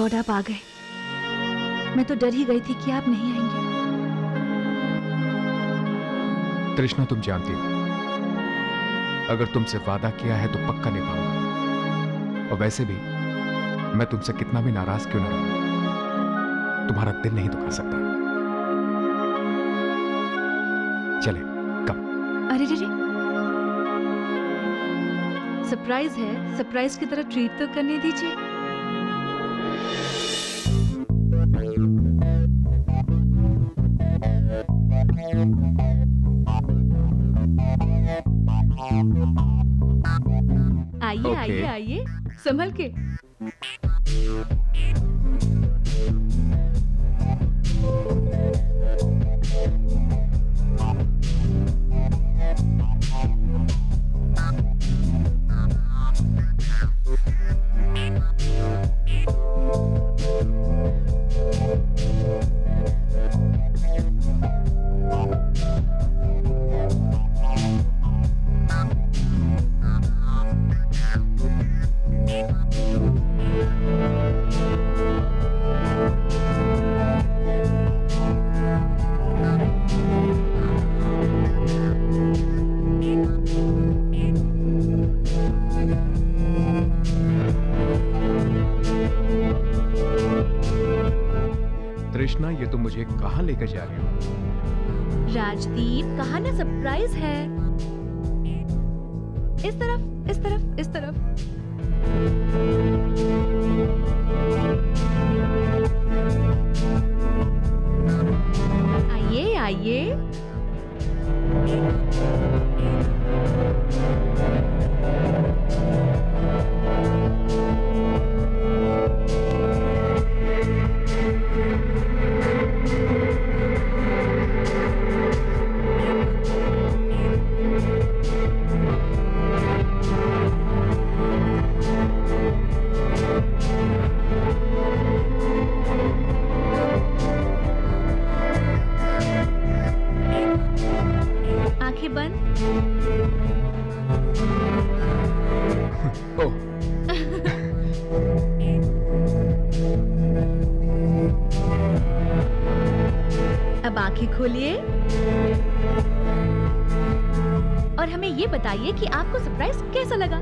God, आप आ गए। मैं तो डर ही गई थी कि आप नहीं आएंगे। तृष्णा, तुम जानती हो, अगर तुमसे वादा किया है तो पक्का निभाऊंगा। और वैसे भी मैं तुमसे कितना भी नाराज क्यों ना रहूं, तुम्हारा दिल नहीं दुखा सकता। चले, कब? अरे रे, सरप्राइज है, सरप्राइज की तरह ट्रीट तो करने दीजिए। आइए आइए आइए, संभल के। तृष्णा, ये तुम मुझे कहां लेकर जा रही हो? राजदीप, कहा ना सरप्राइज है। इस तरफ, इस तरफ, इस तरफ। आइए आइए। आंखें बंद। ओह, अब आंखें खोलिए और हमें ये बताइए कि आपको सरप्राइज कैसा लगा।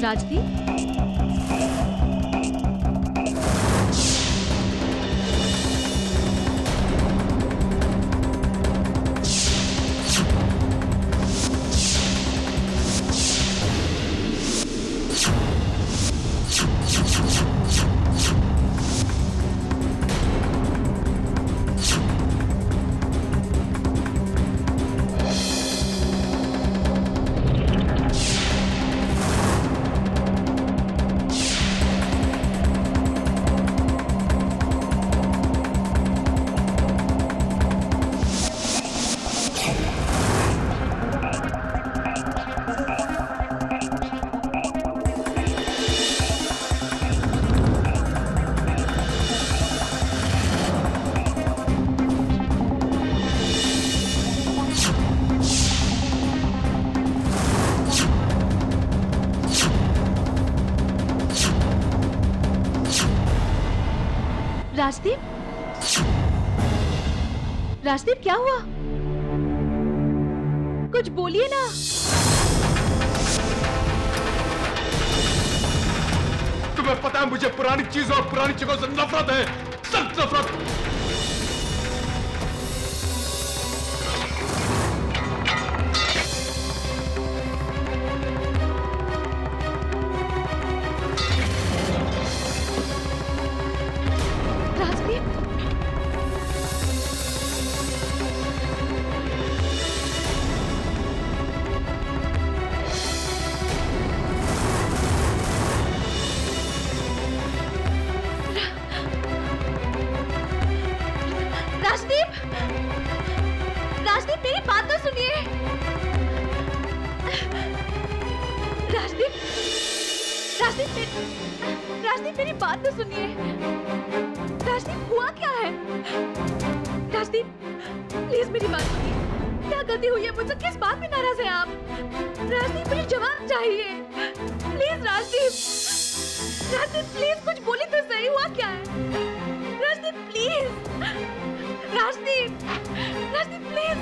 राजदीप, राजदीप, राजदीप, क्या हुआ? कुछ बोलिए ना। तुम्हें पता है मुझे पुरानी चीजों और पुरानी जगहों से नफरत है, सख्त नफरत। राजदीप मेरी बात तो सुनिए। राजदीप, राजदीप मेरी बात तो सुनिए। राजदीप हुआ क्या है? राजदीप प्लीज मेरी बात सुनिए। क्या गलती हुई है मुझसे? किस बात में नाराज हैं आप? राजदीप मुझे जवाब चाहिए प्लीज। राजदीप, राजदीप प्लीज कुछ बोली तो सही, हुआ क्या है? Rajdeep please, Rajdeep, Rajdeep please.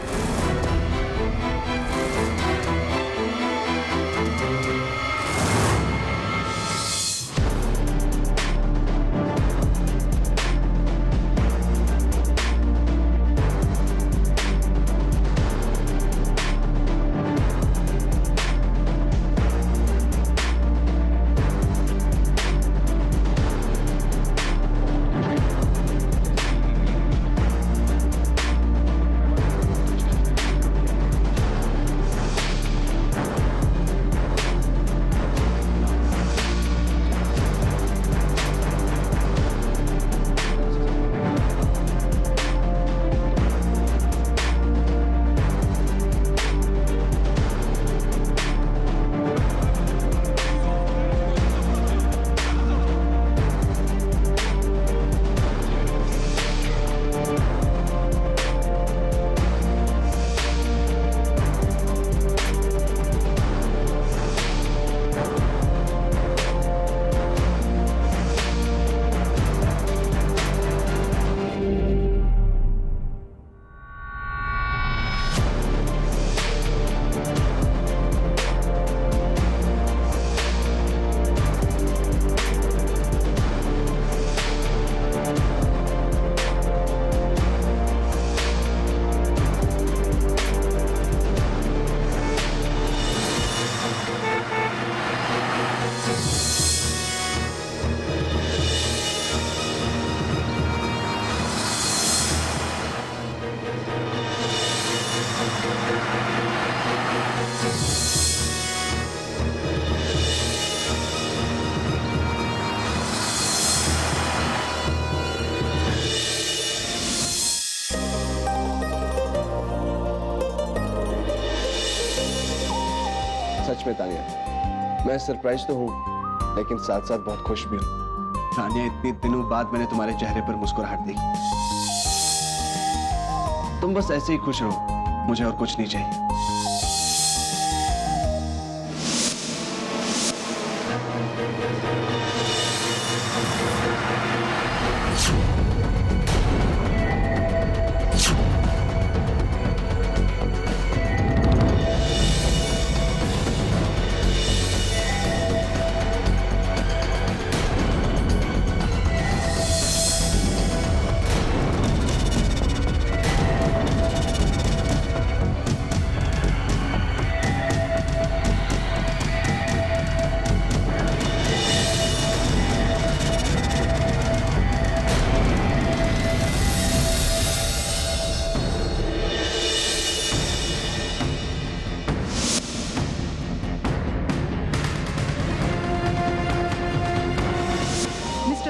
सच में तानिया, मैं सरप्राइज तो हूँ लेकिन साथ साथ बहुत खुश भी हूँ। तानिया, इतने दिनों बाद मैंने तुम्हारे चेहरे पर मुस्कुराहट देखी। तुम बस ऐसे ही खुश रहो, मुझे और कुछ नहीं चाहिए।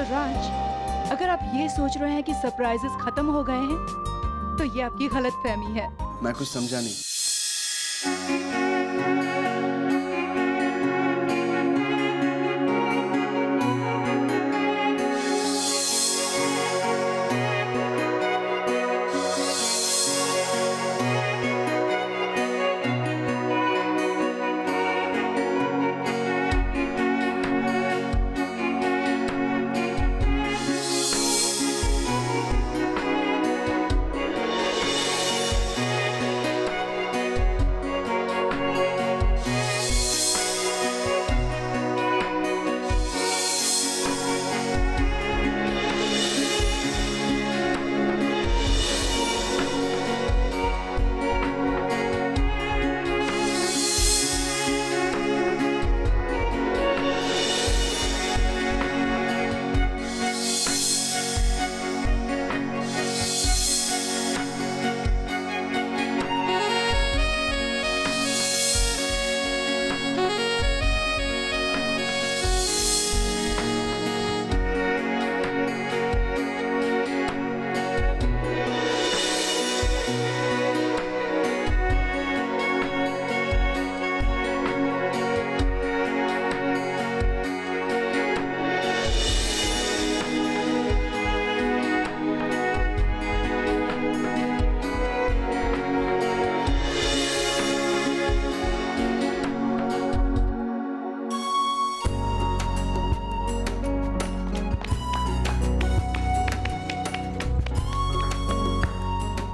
राज, अगर आप ये सोच रहे हैं कि सरप्राइजेस खत्म हो गए हैं तो ये आपकी गलतफहमी है। मैं कुछ समझा नहीं।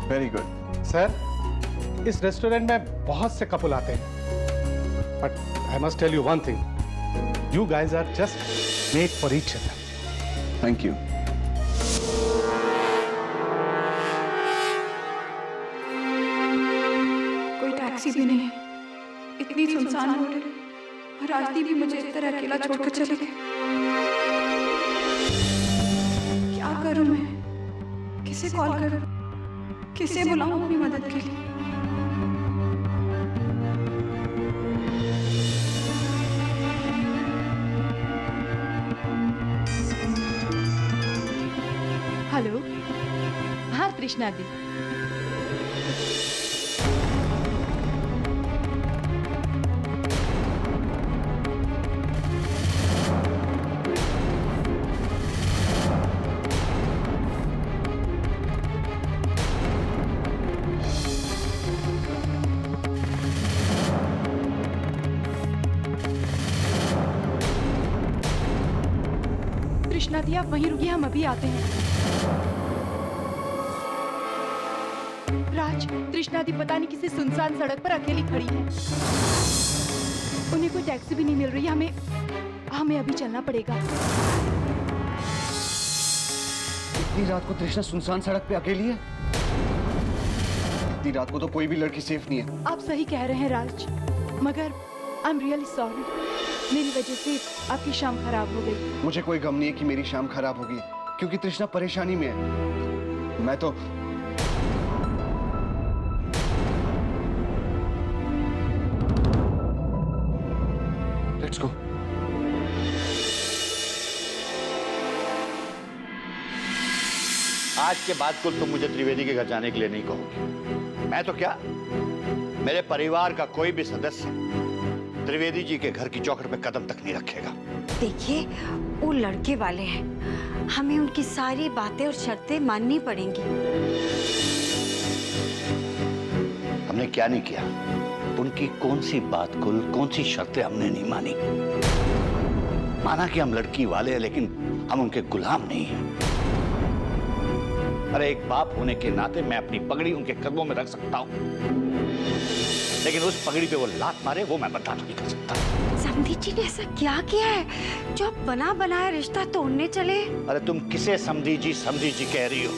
Very good. सर, इस रेस्टोरेंट में बहुत से कपल आते हैं, but I must tell you one thing, you guys are just made for each other. Thank you. कोई टैक्सी भी नहीं, इतनी सुनसान रोड है, और आरती भी मुझे इस तरह अकेला छोड़कर चले गए। क्या करूं मैं? किसे कॉल करूं? किसे बुलाऊं अपनी मदद के लिए? हेलो, हाँ तृष्णा दी। तृष्णा दी, आप वहीं रुकिए, हम अभी आते हैं। राज, तृष्णा दी पता नहीं किसी सुनसान सड़क पर अकेली खड़ी है। उन्हें कोई टैक्सी भी नहीं मिल रही है। हमें अभी चलना पड़ेगा। इतनी रात को तृष्णा सुनसान सड़क पे अकेली है? इतनी रात को तो कोई भी लड़की सेफ नहीं है। आप सही कह रहे हैं राज, मगर आई एम रियली सॉरी। मेरी वजह से आपकी शाम खराब हो गई। मुझे कोई गम नहीं है कि मेरी शाम खराब होगी, क्योंकि तृष्णा परेशानी में है। मैं तो लेट्स गो। आज के बाद कुल तुम मुझे त्रिवेदी के घर जाने के लिए नहीं कहोगे। मैं तो क्या, मेरे परिवार का कोई भी सदस्य त्रिवेदी जी के घर की चौखट पे कदम तक नहीं रखेगा। देखिए, वो लड़के वाले हैं, हमें उनकी सारी बातें और शर्तें माननी पड़ेंगी। हमने क्या नहीं किया? उनकी कौन सी बात, कौन सी शर्तें हमने नहीं मानी? माना कि हम लड़की वाले हैं, लेकिन हम उनके गुलाम नहीं हैं। अरे एक बाप होने के नाते मैं अपनी पगड़ी उनके कदमों में रख सकता हूं, लेकिन उस पगड़ी पे वो लात मारे वो मैं बर्दाश्त नहीं कर सकता। समधी जी ने ऐसा क्या किया है जो आप बना बनाया रिश्ता तोड़ने चले? अरे तुम किसे समधी जी कह रही हो,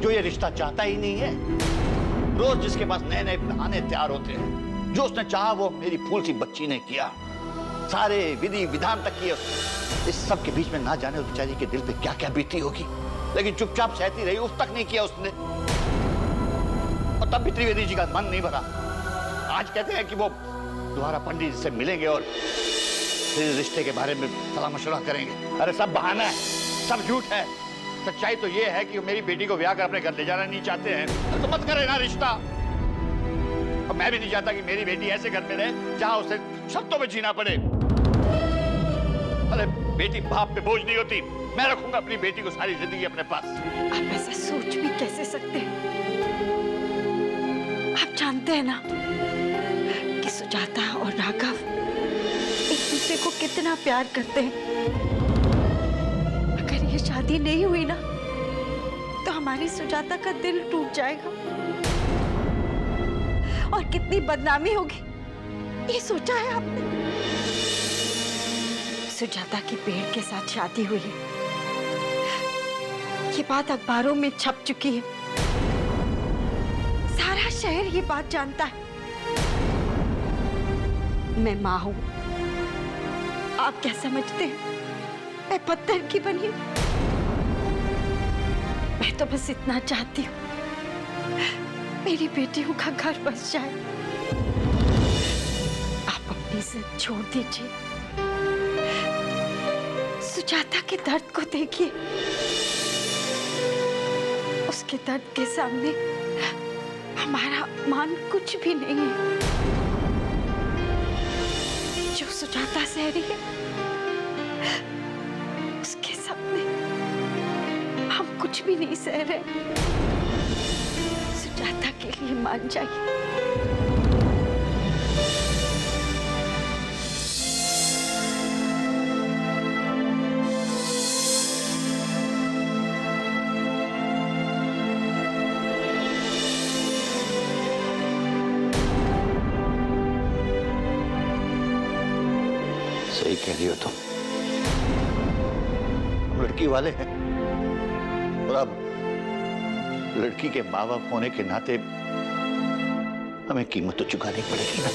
जो ये रिश्ता चाहता ही नहीं है? रोज जिसके पास नए नए बहाने तैयार होते हैं, जो उसने चाहा वो मेरी फूल सी बच्ची ने किया, सारे विधि विधान तक किए उसने। इस सब के बीच में ना जाने उस बेचारी के दिल पे क्या क्या बीती होगी, लेकिन चुपचाप सहती रही, उस तक नहीं किया उसने। और तब भी त्रिवेदी जी का मन नहीं भरा। आज कहते हैं कि वो दोबारा पंडित जी से मिलेंगे और फिर रिश्ते के बारे में सलाह मशवरा करेंगे। अरे सब बहाना है, सब झूठ है। सच्चाई तो ये है कि वो मेरी बेटी को ब्याह कर अपने घर ले जाना नहीं चाहते हैं, तो मत करे ना रिश्ता। और मैं भी नहीं चाहता कि मेरी बेटी ऐसे घर में रहे जहां उसे शर्तों में जीना पड़े। अरे बेटी बाप पे बोझ नहीं होती। मैं रखूंगा अपनी बेटी को सारी जिंदगी अपने पास। आप ऐसा सोच भी कैसे सकते हैं? आप जानते हैं ना कि सुजाता और राघव एक दूसरे को कितना प्यार करते हैं। अगर ये शादी नहीं हुई ना, तो हमारी सुजाता का दिल टूट जाएगा और कितनी बदनामी होगी, ये सोचा है आपने? सुजाता की पेड़ के साथ शादी हुई है, ये बात अखबारों में छप चुकी है। सारा शहर ये बात जानता है। मैं मां हूं, आप क्या समझते हैं? मैं पत्थर की बनी हूं। मैं तो बस इतना चाहती हूं, मेरी बेटियों का घर बस जाए। आप अपनी जिद छोड़ दीजिए, सुजाता के दर्द को देखिए। उसके दर्द के सामने हमारा मान कुछ भी नहीं है। जो सुजाता सह रही है, उसके सामने हम कुछ भी नहीं सह रहे। सुजाता के लिए मान जाइए। सही कह रही हो तुम। हम लड़की वाले हैं और अब लड़की के माँ बाप होने के नाते हमें कीमत तो चुकानी पड़ेगी ना।